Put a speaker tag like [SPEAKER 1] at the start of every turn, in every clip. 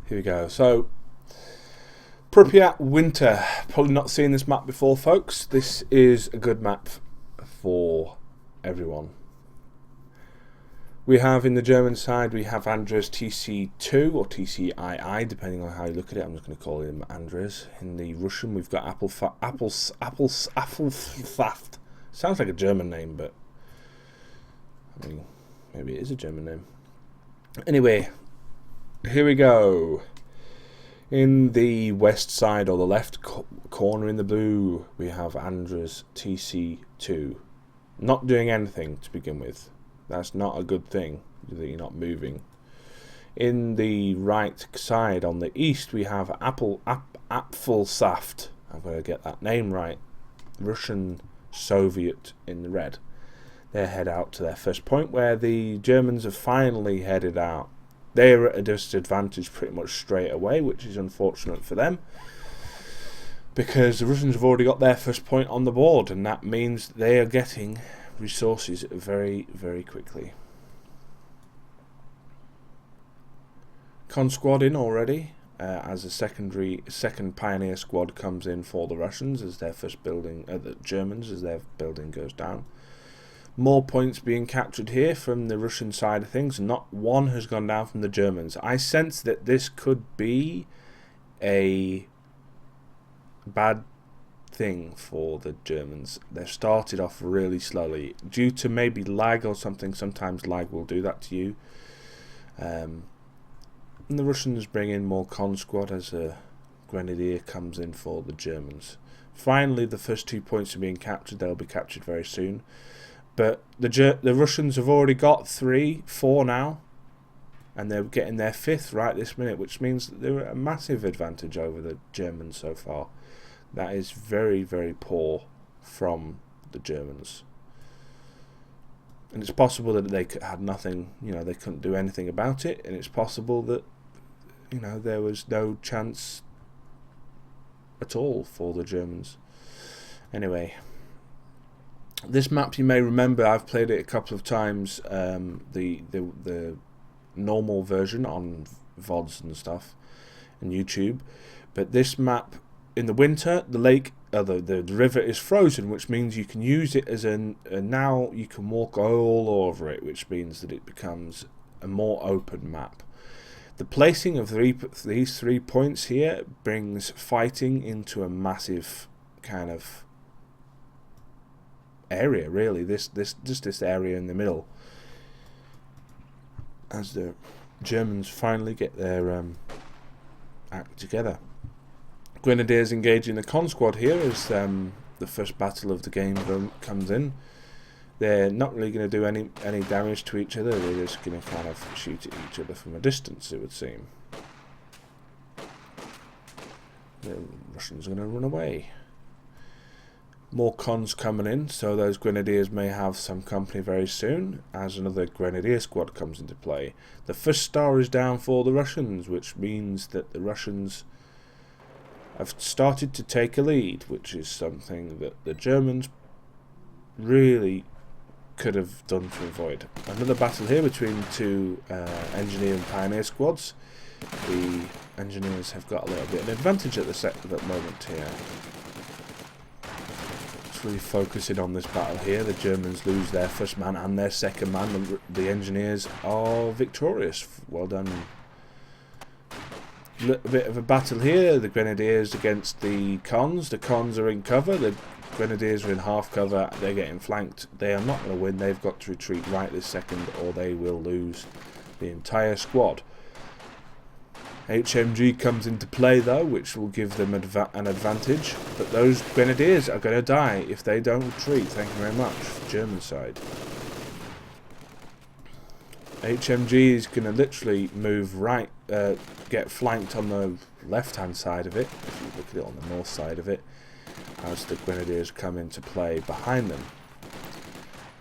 [SPEAKER 1] Here we go. So, Pripyat Winter. Probably not seen this map before, folks. This is a good map for everyone. We have in the German side, we have AndresTCII or TCII, depending on how you look at it. I'm just going to call him Andres. In the Russian, we've got Apflesaft. Sounds like a German name, but I mean, maybe it is a German name. Anyway, here we go. In the west side, or the left corner in the blue, we have AndresTCII. Not doing anything to begin with. That's not a good thing, that you're not moving. In the right side, on the east, we have Apflesaft. I've got to get that name right. Russian Soviet in the red. They head out to their first point, where the Germans have finally headed out. They're at a disadvantage pretty much straight away, which is unfortunate for them, because the Russians have already got their first point on the board, and that means they are getting resources very, very quickly. Con squad in already, as a second pioneer squad comes in for the Russians as their first building, the Germans as their building goes down. More points being captured here from the Russian side of things. Not one has gone down from the Germans. I sense that this could be a bad thing for the Germans. They've started off really slowly due to maybe lag or something. Sometimes lag will do that to you. And the Russians bring in more con squad as a grenadier comes in for the Germans. Finally, the first 2 points are being captured. They'll be captured very soon. But the Russians have already got 3-4 now, and they're getting their 5th right this minute, which means that they're at a massive advantage over the Germans so far. That is very, very poor from the Germans. And it's possible that they had nothing, they couldn't do anything about it, and it's possible that, there was no chance at all for the Germans. Anyway, this map, you may remember, I've played it a couple of times, the normal version on VODs and stuff and YouTube. But this map, in the winter, the lake, the river is frozen, which means you can use it as now you can walk all over it, which means that it becomes a more open map. The placing of these 3 points here brings fighting into a massive kind of area, really. This area in the middle, as the Germans finally get their act together. Grenadiers engaging the con squad here as the first battle of the game comes in. They're not really going to do any damage to each other. They're just going to kind of shoot at each other from a distance, it would seem. The Russians are going to run away. More cons coming in, so those grenadiers may have some company very soon as another grenadier squad comes into play. The first star is down for the Russians, which means that the Russians have started to take a lead, which is something that the Germans really could have done to avoid. Another battle here between two engineer and pioneer squads. The engineers have got a little bit of an advantage at the moment here. Really focusing on this battle here. The Germans lose their first man and their second man. The engineers are victorious. Well done. A little bit of a battle here. The grenadiers against the cons. The cons are in cover. The grenadiers are in half cover. They're getting flanked. They are not going to win. They've got to retreat right this second, or they will lose the entire squad. HMG comes into play though, which will give them an advantage, but those grenadiers are going to die if they don't retreat. Thank you very much, German side. HMG is going to literally move right, get flanked on the left hand side of it, if you look at it on the north side of it, as the grenadiers come into play behind them.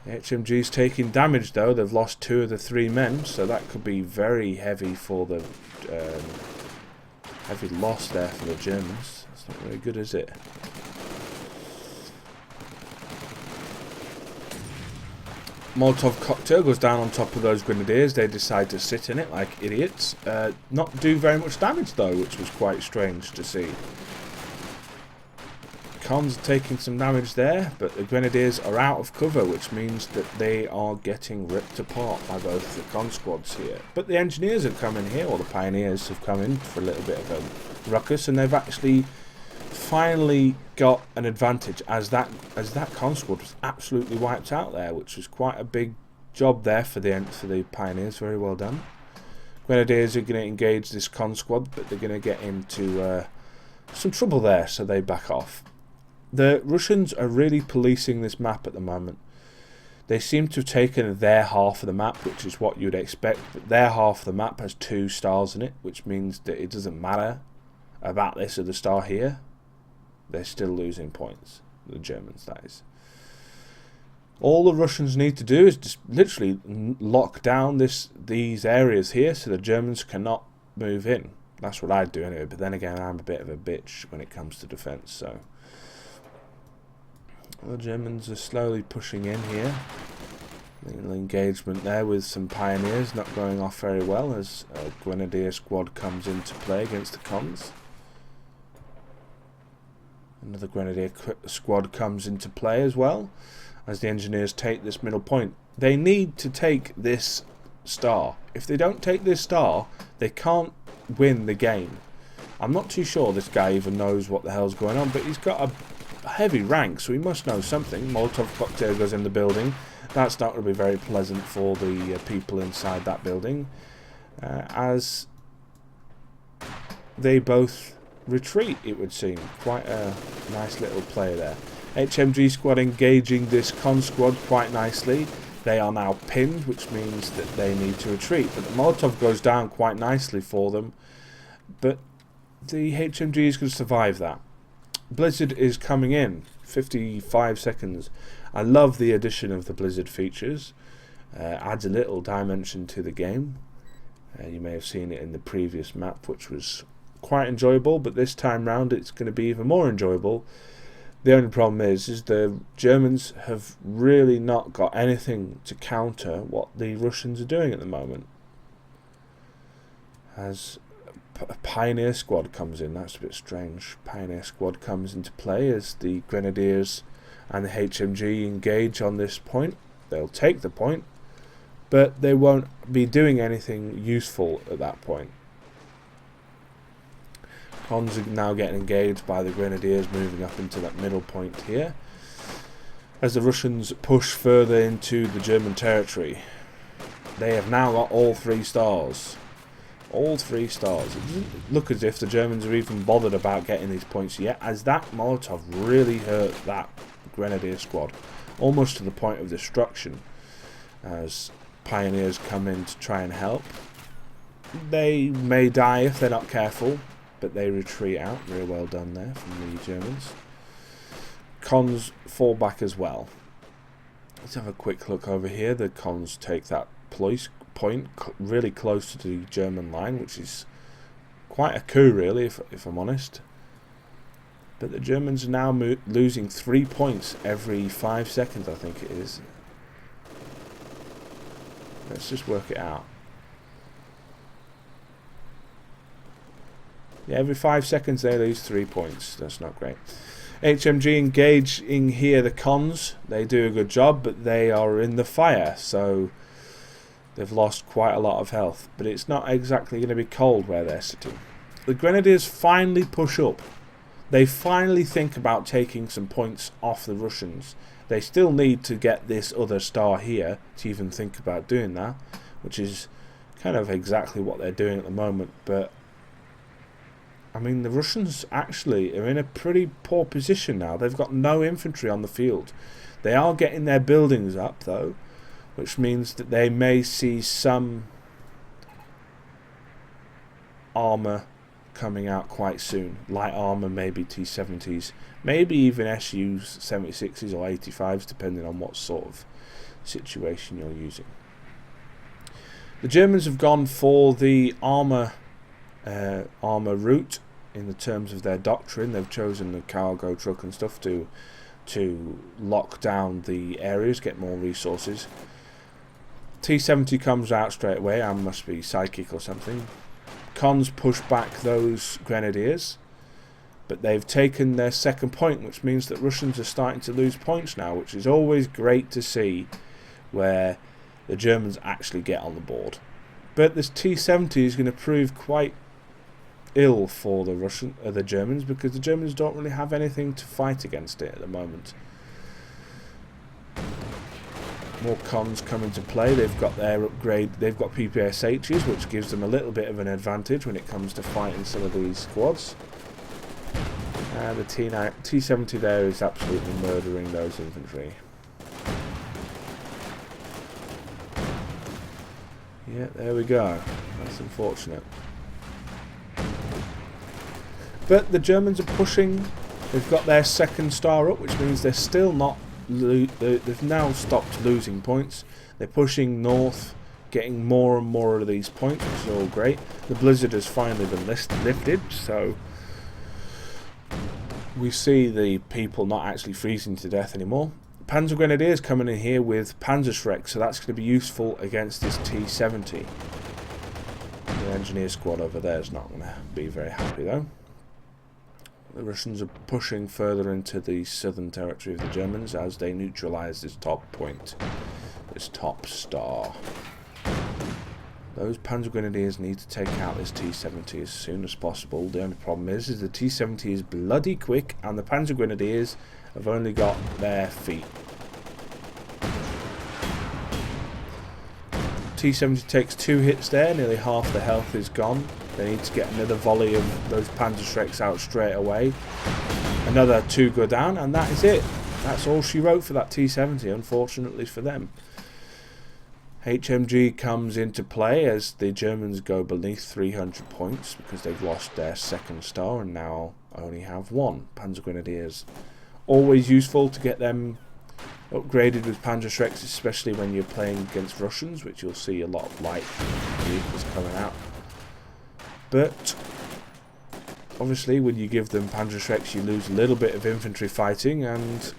[SPEAKER 1] HMG's taking damage though. They've lost 2 of the 3 men, so that could be very heavy for the heavy loss there for the Germans. It's not very good, is it? Molotov cocktail goes down on top of those grenadiers. They decide to sit in it like idiots. Not do very much damage though, which was quite strange to see. Cons are taking some damage there, but the grenadiers are out of cover, which means that they are getting ripped apart by both the con squads here. But the engineers have come in here, or the pioneers have come in for a little bit of a ruckus, and they've actually finally got an advantage, as that con squad was absolutely wiped out there, which was quite a big job there for the pioneers. Very well done. Grenadiers are going to engage this con squad, but they're going to get into some trouble there, so they back off. The Russians are really policing this map at the moment. They seem to have taken their half of the map, which is what you'd expect, but their half of the map has 2 stars in it, which means that it doesn't matter about this other star here. They're still losing points, the Germans, that is. All the Russians need to do is just literally lock down these areas here so the Germans cannot move in. That's what I'd do anyway, but then again, I'm a bit of a bitch when it comes to defence, so... The Germans are slowly pushing in here. Little engagement there with some pioneers, not going off very well as a grenadier squad comes into play against the cons. Another grenadier squad comes into play as well as the engineers take this middle point. They need to take this star. If they don't take this star, they can't win the game. I'm not too sure this guy even knows what the hell's going on, but he's got a heavy rank, so he must know something. Molotov cocktail goes in the building. That's not going to be very pleasant for the people inside that building, as they both retreat, it would seem. Quite a nice little play there. HMG squad engaging this con squad quite nicely. They are now pinned, which means that they need to retreat, but the Molotov goes down quite nicely for them, but the HMG is going to survive that. Blizzard is coming in, 55 seconds. I love the addition of the Blizzard features. Adds a little dimension to the game. You may have seen it in the previous map, which was quite enjoyable, but this time round it's going to be even more enjoyable. The only problem is the Germans have really not got anything to counter what the Russians are doing at the moment. As a Pioneer squad comes in, that's a bit strange. Pioneer squad comes into play as the Grenadiers and the HMG engage on this point. They'll take the point, but they won't be doing anything useful at that point. Cons are now getting engaged by the Grenadiers moving up into that middle point here as the Russians push further into the German territory. They have now got all 3 stars. All 3 stars. It doesn't look as if the Germans are even bothered about getting these points yet, as that Molotov really hurt that Grenadier squad, almost to the point of destruction, as Pioneers come in to try and help. They may die if they're not careful, but they retreat out. Very well done there from the Germans. Cons fall back as well. Let's have a quick look over here. The cons take that point really close to the German line, which is quite a coup really, if I'm honest. But the Germans are now losing 3 points every 5 seconds, I think it is. Let's just work it out. Yeah, every 5 seconds they lose 3 points. That's not great. HMG engaging here the cons. They do a good job, but they are in the fire, so they've lost quite a lot of health. But it's not exactly going to be cold where they're sitting. The Grenadiers finally push up. They finally think about taking some points off the Russians. They still need to get this other star here to even think about doing that, which is kind of exactly what they're doing at the moment. But I mean, the Russians actually are in a pretty poor position now. They've got no infantry on the field. They are getting their buildings up though, which means that they may see some armour coming out quite soon. Light armour, maybe T-70s, maybe even SUs, 76s or 85s, depending on what sort of situation you're using. The Germans have gone for the armour route in the terms of their doctrine. They've chosen the cargo truck and stuff to lock down the areas, get more resources. T-70 comes out straight away. I must be psychic or something. Cons push back those grenadiers, but they've taken their second point, which means that Russians are starting to lose points now, which is always great to see, where the Germans actually get on the board. But this T-70 is going to prove quite ill for the Germans, because the Germans don't really have anything to fight against it at the moment. More cons come into play. They've got their upgrade. They've got PPSHs, which gives them a little bit of an advantage when it comes to fighting some of these squads. And the T-70 there is absolutely murdering those infantry. Yeah, there we go. That's unfortunate. But the Germans are pushing. They've got their second star up, which means they're still not. They've now stopped losing points. They're pushing north, getting more and more of these points, which is all great. The blizzard has finally been lifted, so we see the people not actually freezing to death anymore. Panzer Grenadiers coming in here with Panzerschreck, so that's going to be useful against this T-70. The engineer squad over there is not going to be very happy though. The Russians are pushing further into the southern territory of the Germans as they neutralise this top point, this top star. Those Panzer Grenadiers need to take out this T-70 as soon as possible. The only problem is the T-70 is bloody quick and the Panzer Grenadiers have only got their feet. T-70 takes 2 hits there, nearly half the health is gone. They need to get another volley of those Panzerschrecks out straight away. Another 2 go down, and that is it. That's all she wrote for that T-70, unfortunately for them. HMG comes into play as the Germans go beneath 300 points because they've lost their second star and now only have 1. Panzer Grenadiers. Always useful to get them upgraded with Panzerschrecks, especially when you're playing against Russians, which you'll see a lot of light vehicles coming out. But obviously when you give them Panzerschrecks you lose a little bit of infantry fighting, and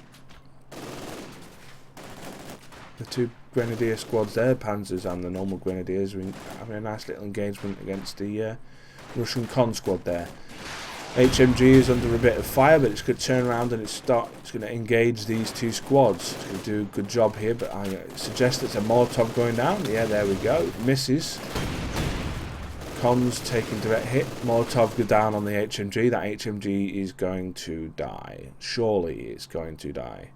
[SPEAKER 1] the 2 Grenadier squads there, Panzers and the normal Grenadiers, are having a nice little engagement against the Russian con squad there. HMG is under a bit of fire, but it's going to turn around and it's going to engage these 2 squads. It's going to do a good job here, but I suggest it's a Molotov going down. Yeah, there we go. Misses. Cons taking direct hit. Molotov go down on the HMG. That HMG is going to die. Surely it's going to die.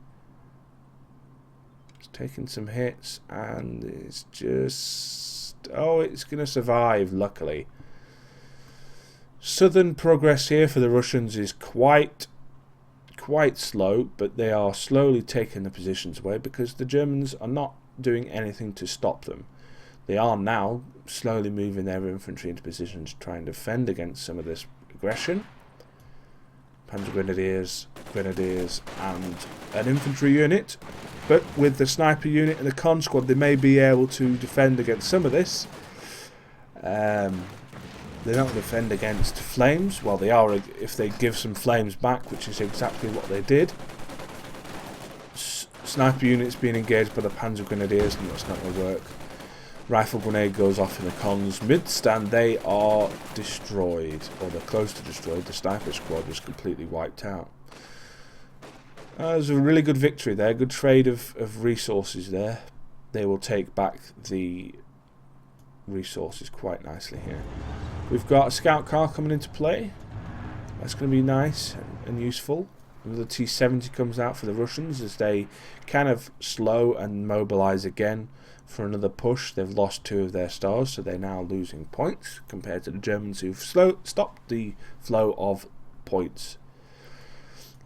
[SPEAKER 1] It's taking some hits and it's just... oh, it's going to survive, luckily. Southern progress here for the Russians is quite slow, but they are slowly taking the positions away because the Germans are not doing anything to stop them. They are now slowly moving their infantry into position to try and defend against some of this aggression. Panzer Grenadiers, and an infantry unit. But with the sniper unit and the con squad, they may be able to defend against some of this. They don't defend against flames. Well, they are if they give some flames back, which is exactly what they did. Sniper units being engaged by the Panzer Grenadiers, and that's not going to work. Rifle grenade goes off in the cons midst, and they are destroyed, or they're close to destroyed. The sniper squad was completely wiped out. It was a really good victory there. Good trade of resources there. They will take back the resources quite nicely here. We've got a scout car coming into play. That's going to be nice and useful. The T-70 comes out for the Russians as they kind of slow and mobilise again for another push. They've lost 2 of their stars, so they're now losing points compared to the Germans who've stopped the flow of points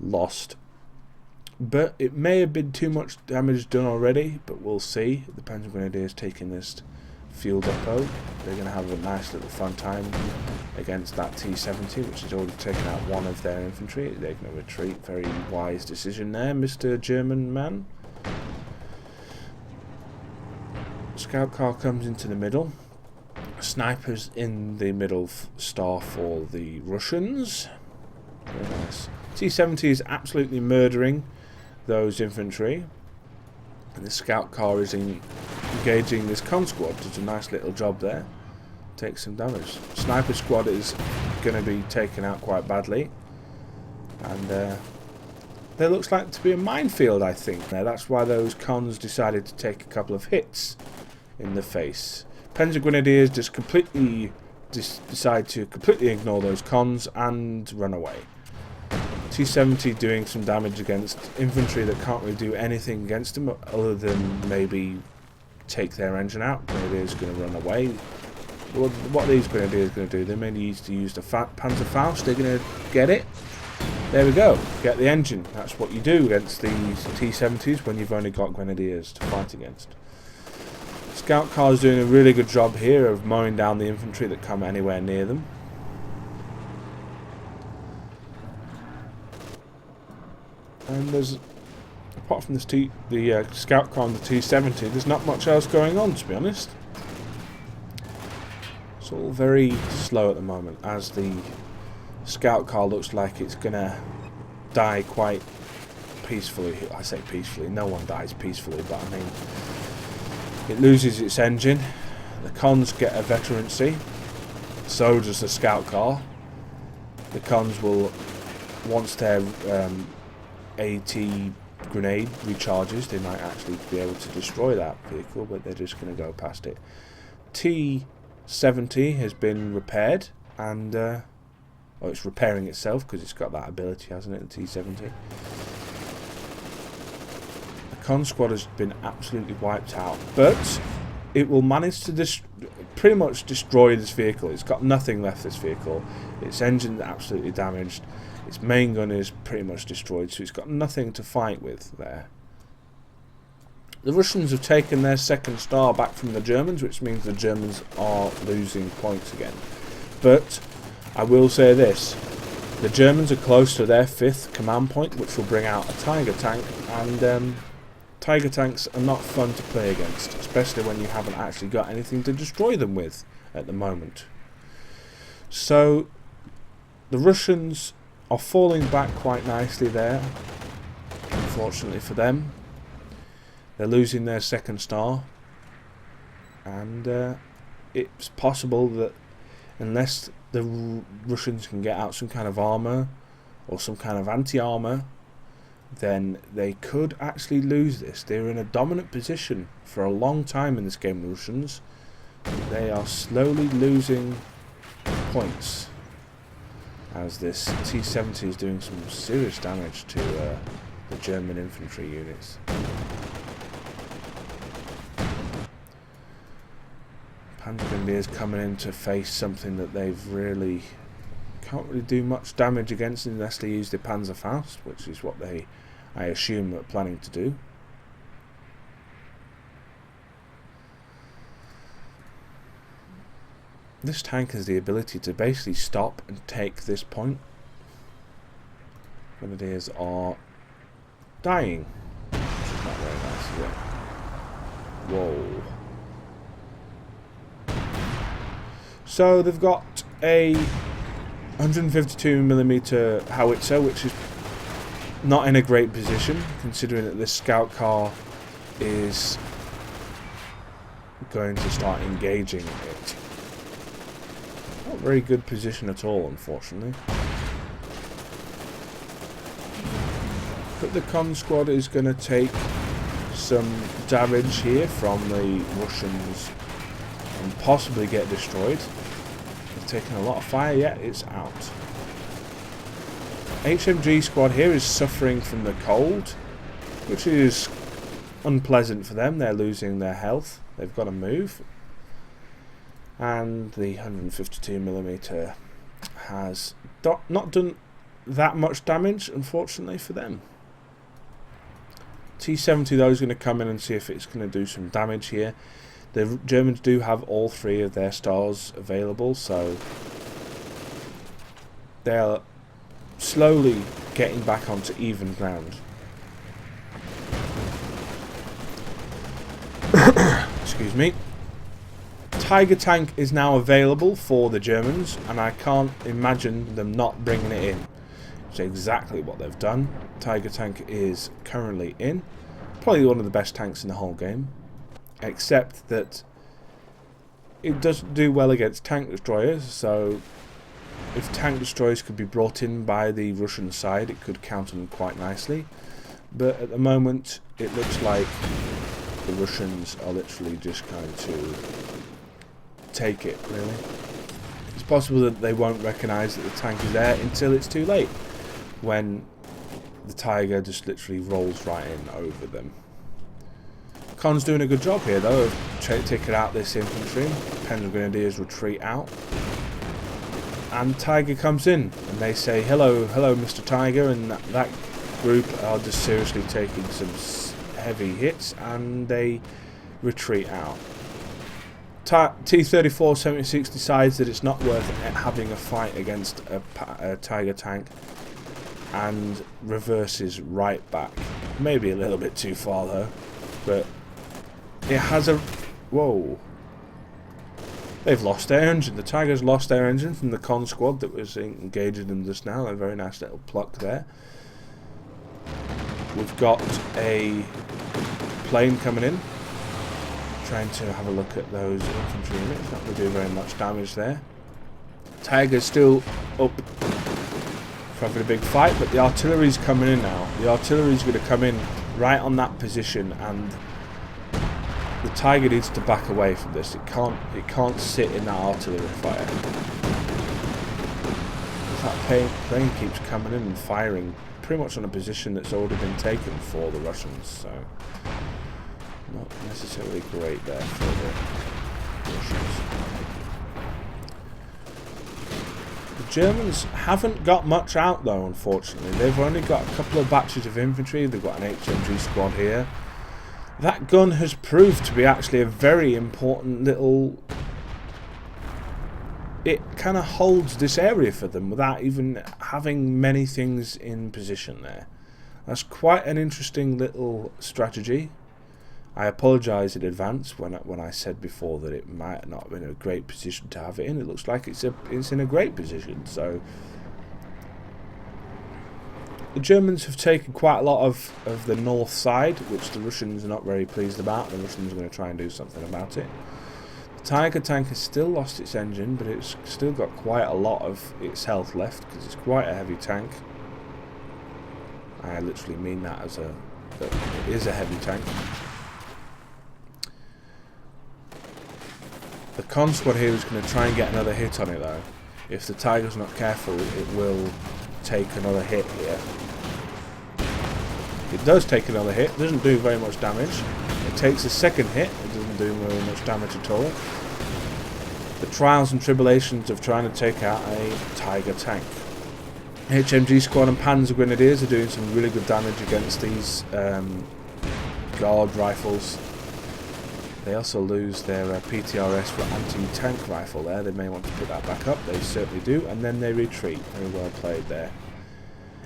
[SPEAKER 1] lost. But it may have been too much damage done already, but we'll see. The Panzer Grenadiers taking this fuel depot. They're going to have a nice little fun time against that T-70, which has already taken out 1 of their infantry. They're going to retreat. Very wise decision there, Mr. German man. Scout car comes into the middle. Snipers in the middle star for the Russians. Very nice. T-70 is absolutely murdering those infantry. And the scout car is engaging this con squad. Does a nice little job there. Takes some damage. Sniper squad is going to be taken out quite badly. And there looks like to be a minefield, I think. Now, that's why those cons decided to take a couple of hits in the face. Panzer Grenadiers just completely decide to completely ignore those cons and run away. T-70 doing some damage against infantry that can't really do anything against them other than maybe take their engine out. Grenadiers going to run away. What these Grenadiers going to do? They may need to use the Panzerfaust. They're going to get it. There we go. Get the engine. That's what you do against these T-70s when you've only got Grenadiers to fight against. Scout cars doing a really good job here of mowing down the infantry that come anywhere near them. And there's, apart from this the scout car and the T-70, there's not much else going on, to be honest. It's all very slow at the moment, as the scout car looks like it's gonna die quite peacefully. I say peacefully, no one dies peacefully, but I mean, it loses its engine. The cons get a veterancy, so does the scout car. The cons will, once their AT grenade recharges, they might actually be able to destroy that vehicle, but they're just going to go past it. T-70 has been repaired, and well, it's repairing itself because it's got that ability, hasn't it, the T-70. The con squad has been absolutely wiped out, but it will manage to pretty much destroy this vehicle. It's got nothing left, this vehicle. Its engine's absolutely damaged. Its main gun is pretty much destroyed, so it's got nothing to fight with there. The Russians have taken their second star back from the Germans, which means the Germans are losing points again. But I will say this, the Germans are close to their 5th command point, which will bring out a Tiger tank, and Tiger tanks are not fun to play against, especially when you haven't actually got anything to destroy them with at the moment. So the Russians are falling back quite nicely there, unfortunately for them. They're losing their second star, and it's possible that unless the Russians can get out some kind of armour or some kind of anti-armour, then they could actually lose this. They're in a dominant position for a long time in this game, the Russians. They are slowly losing points, as this T-70 is doing some serious damage to the German infantry units. Panzer Grenadiers coming in to face something that they've can't really do much damage against unless they use the Panzerfaust, which is what I assume, are planning to do. This tank has the ability to basically stop and take this point. Grenadiers are dying, which is not very nice, is it? Whoa. So they've got a 152mm howitzer, which is not in a great position, considering that this scout car is going to start engaging it. Not a very good position at all, unfortunately. But the con squad is going to take some damage here from the Russians and possibly get destroyed. They've taken a lot of fire, yet it's out. HMG squad here is suffering from the cold, which is unpleasant for them. They're losing their health. They've got to move. And the 152mm has not done that much damage, unfortunately, for them. T-70 though is going to come in and see if it's going to do some damage here. The Germans do have all 3 of their stars available, so they're slowly getting back onto even ground. Excuse me. Tiger tank is now available for the Germans, and I can't imagine them not bringing it in. It's exactly what they've done. Tiger tank is currently in. Probably one of the best tanks in the whole game. except that it doesn't do well against tank destroyers, so if tank destroyers could be brought in by the Russian side, it could counter them quite nicely. But at the moment, it looks like the Russians are literally just going to take it, really. It's possible that they won't recognise that the tank is there until it's too late, when the Tiger just literally rolls right in over them. Con's doing a good job here, though, of taking out this infantry. Pen's Grenadiers retreat out. And Tiger comes in, and they say, hello, hello, Mr. Tiger, and that group are just seriously taking some heavy hits, and they retreat out. T-34 76 decides that it's not worth having a fight against a Tiger tank, and reverses right back. Maybe a little bit too far, though, but it has a... Whoa. They've lost their engine. The Tigers lost their engine from the Con squad that was engaging them just now. A very nice little pluck there. We've got a plane coming in, trying to have a look at those infantry units. Not going to do very much damage there. Tiger's still up for having a big fight, but the artillery's coming in now. The artillery's going to come in right on that position, and the Tiger needs to back away from this. It can't sit in that artillery fire. That plane keeps coming in and firing pretty much on a position that's already been taken for the Russians, so not necessarily great there for the Russians. The Germans haven't got much out, though, unfortunately. They've only got a couple of batches of infantry. They've got an HMG squad here. That gun has proved to be actually a very important little... It kind of holds this area for them without even having many things in position there. That's quite an interesting little strategy. I apologise in advance when I said before that it might not have been a great position to have it in. It looks like it's in a great position, so... The Germans have taken quite a lot of the north side, which the Russians are not very pleased about. The Russians are going to try and do something about it. The Tiger tank has still lost its engine, but it's still got quite a lot of its health left, because it's quite a heavy tank. I literally mean that as that it is a heavy tank. The Con squad here is going to try and get another hit on it, though. If the Tiger's not careful, it will take another hit here. It does take another hit, doesn't do very much damage. It takes a second hit, it doesn't do very much damage at all. The trials and tribulations of trying to take out a Tiger tank. HMG squad and Panzer Grenadiers are doing some really good damage against these guard rifles. They also lose their PTRS for anti-tank rifle there. They may want to put that back up. They certainly do. And then they retreat. Very well played there.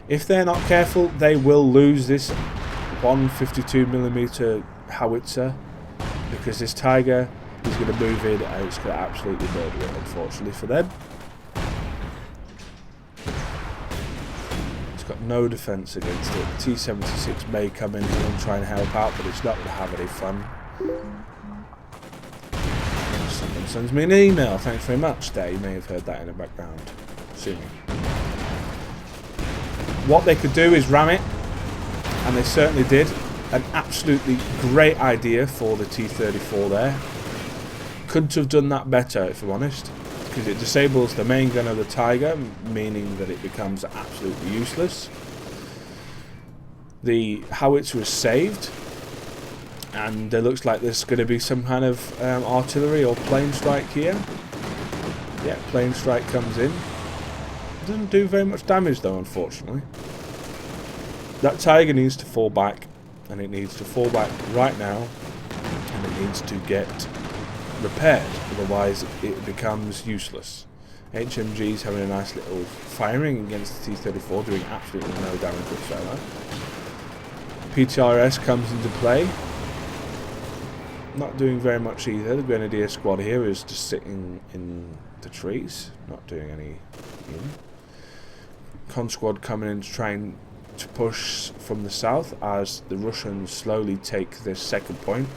[SPEAKER 1] If they're not careful, they will lose this 152mm howitzer, because this Tiger is going to move in and it's going to absolutely murder it, unfortunately for them. It's got no defence against it. The T-76 may come in here and try and help out, but it's not going to have any fun. Someone sends me an email. Thanks very much there. You may have heard that in the background. Assuming. What they could do is ram it, and they certainly did. An absolutely great idea for the T-34 there. Couldn't have done that better, if I'm honest, because it disables the main gun of the Tiger, meaning that it becomes absolutely useless. The howitzer is saved, and it looks like there's going to be some kind of artillery or plane strike here. Yeah, plane strike comes in. Doesn't do very much damage though, unfortunately. That Tiger needs to fall back, and it needs to fall back right now, and it needs to get repaired, otherwise it becomes useless. HMG's having a nice little firing against the T-34, doing absolutely no damage whatsoever. PTRS comes into play. Not doing very much either. The Grenadier squad here is just sitting in the trees, not doing any... Con squad coming in to try and to push from the south as the Russians slowly take this second point.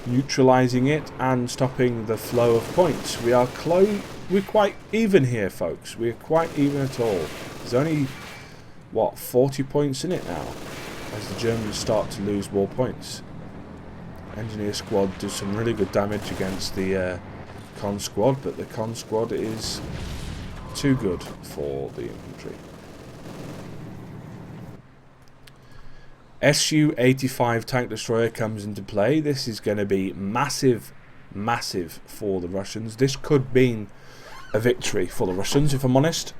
[SPEAKER 1] neutralising it and stopping the flow of points. We're quite even here, folks. We're quite even at all. There's only, what, 40 points in it now, as the Germans start to lose more points. Engineer squad does some really good damage against the con squad, but the con squad is too good for the infantry. Su-85 tank destroyer comes into play. This is going to be massive, massive for the Russians. This could mean a victory for the Russians, if I'm honest.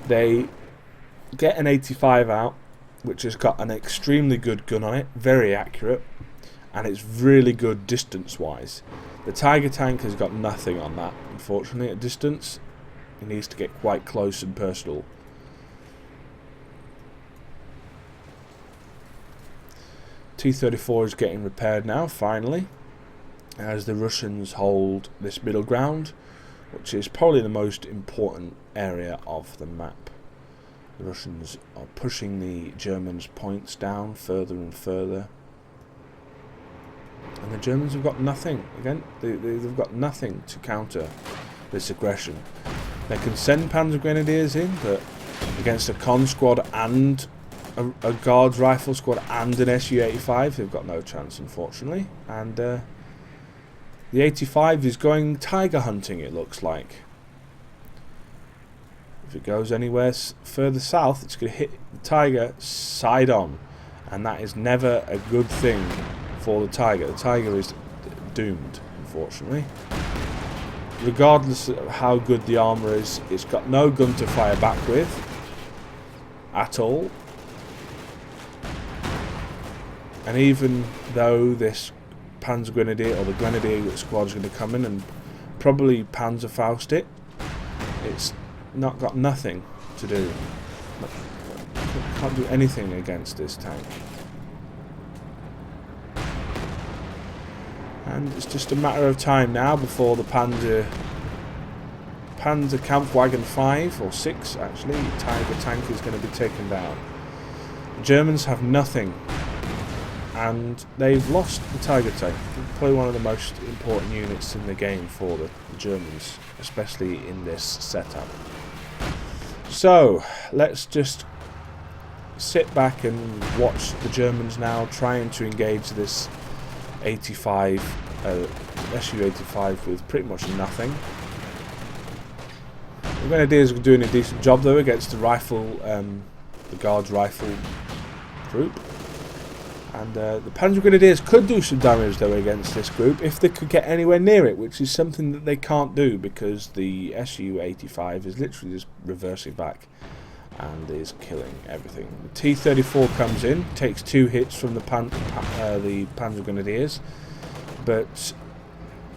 [SPEAKER 1] They get an 85 out, which has got an extremely good gun on it, very accurate, and it's really good distance-wise. The Tiger tank has got nothing on that, unfortunately, at distance. It needs to get quite close and personal. T-34 is getting repaired now, finally, as the Russians hold this middle ground, which is probably the most important area of the map. The Russians are pushing the Germans' points down further and further. And the Germans have got nothing. Again, they've got nothing to counter this aggression. They can send Panzer Grenadiers in, but against a con squad and a Guards Rifle squad and an Su-85, they've got no chance, unfortunately. And the 85 is going tiger hunting, it looks like. If it goes anywhere further south, it's going to hit the Tiger side on, and that is never a good thing for the Tiger. The Tiger is doomed, unfortunately. Regardless of how good the armour is, it's got no gun to fire back with at all. And even though this Panzer Grenadier, or the Grenadier squad, is going to come in and probably Panzerfaust it, it's not got nothing to do. Can't do anything against this tank. And it's just a matter of time now before the Panzer Kampfwagen 5 or 6, actually, Tiger tank is going to be taken down. The Germans have nothing, and they've lost the Tiger tank. Probably one of the most important units in the game for the Germans, especially in this setup. So let's just sit back and watch the Germans now trying to engage this 85 Su-85 with pretty much nothing. The Grenadiers are doing a decent job though against the rifle, the Guards Rifle group. And the Panzer Grenadiers could do some damage though against this group if they could get anywhere near it, which is something that they can't do because the Su-85 is literally just reversing back and is killing everything. The T-34 comes in, takes 2 hits from the Panzer Grenadiers, but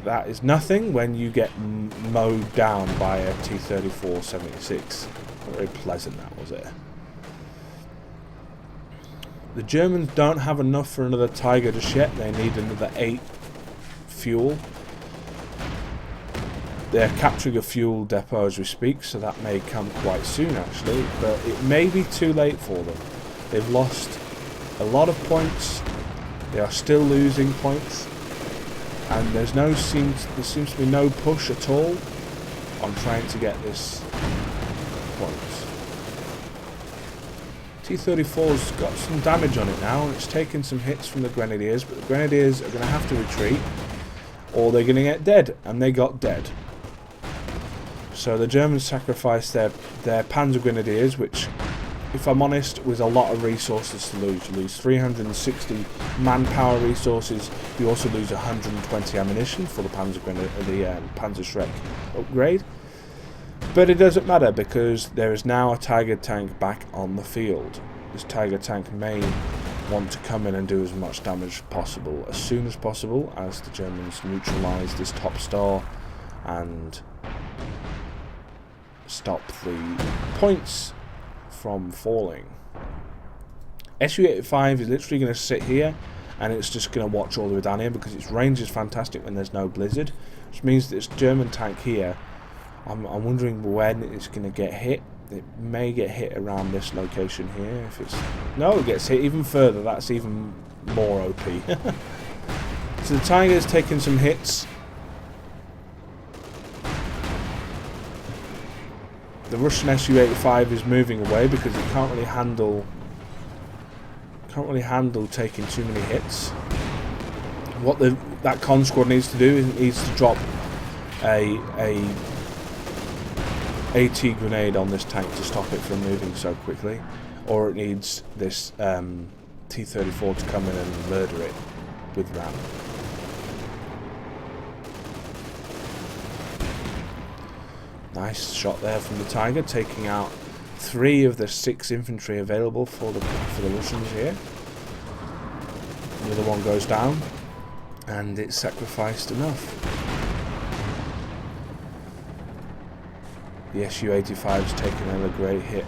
[SPEAKER 1] that is nothing when you get mowed down by a T-34 76. Not very pleasant, that was it. The Germans don't have enough for another Tiger just yet. They need another 8 fuel. They're capturing a fuel depot as we speak, so that may come quite soon actually, but it may be too late for them. They've lost a lot of points. They are still losing points, and there seems to be no push at all on trying to get this points. T-34's got some damage on it now, and it's taken some hits from the Grenadiers, but the Grenadiers are going to have to retreat, or they're going to get dead, and they got dead. So the Germans sacrificed their Panzer Grenadiers, which, if I'm honest, was a lot of resources to lose. You lose 360 manpower resources, you also lose 120 ammunition for the Panzer Schreck upgrade. But it doesn't matter because there is now a Tiger tank back on the field. This Tiger tank may want to come in and do as much damage as possible as soon as possible as the Germans neutralise this top star and stop the points from falling. Su-85 is literally going to sit here and it's just going to watch all the way down here because its range is fantastic when there's no blizzard, which means that this German tank here, I'm wondering when it's going to get hit. It may get hit around this location here. If it's no, it gets hit even further. That's even more OP. So the Tiger's taking some hits. The Russian Su-85 is moving away because it can't really handle taking too many hits. What that con squad needs to do is it needs to drop a AT grenade on this tank to stop it from moving so quickly, or it needs this T-34 to come in and murder it with RAM. Nice shot there from the Tiger, taking out 3 of the 6 infantry available for the Russians here. The other one goes down, and it's sacrificed enough. The Su-85 is taking another great hit,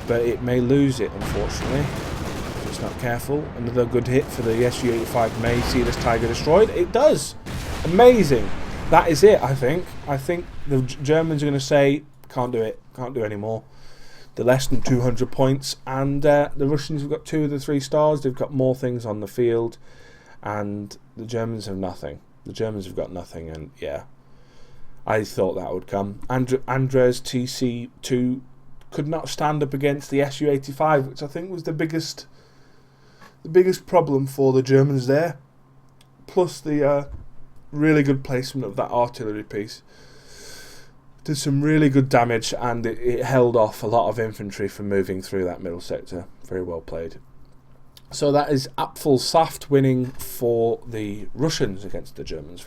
[SPEAKER 1] but it may lose it, unfortunately, if it's not careful. Another good hit for the Su-85 may see this Tiger destroyed. It does! Amazing! That is it, I think. I think the Germans are going to say, can't do it, can't do anymore. They're less than 200 points, and the Russians have got 2 of the 3 stars. They've got more things on the field, and the Germans have nothing. The Germans have got nothing, and yeah, I thought that would come. AndresTCII could not stand up against the Su-85, which I think was the biggest problem for the Germans there. Plus the really good placement of that artillery piece. Did some really good damage, and it held off a lot of infantry from moving through that middle sector. Very well played. So that is Apflesaft winning for the Russians against the Germans.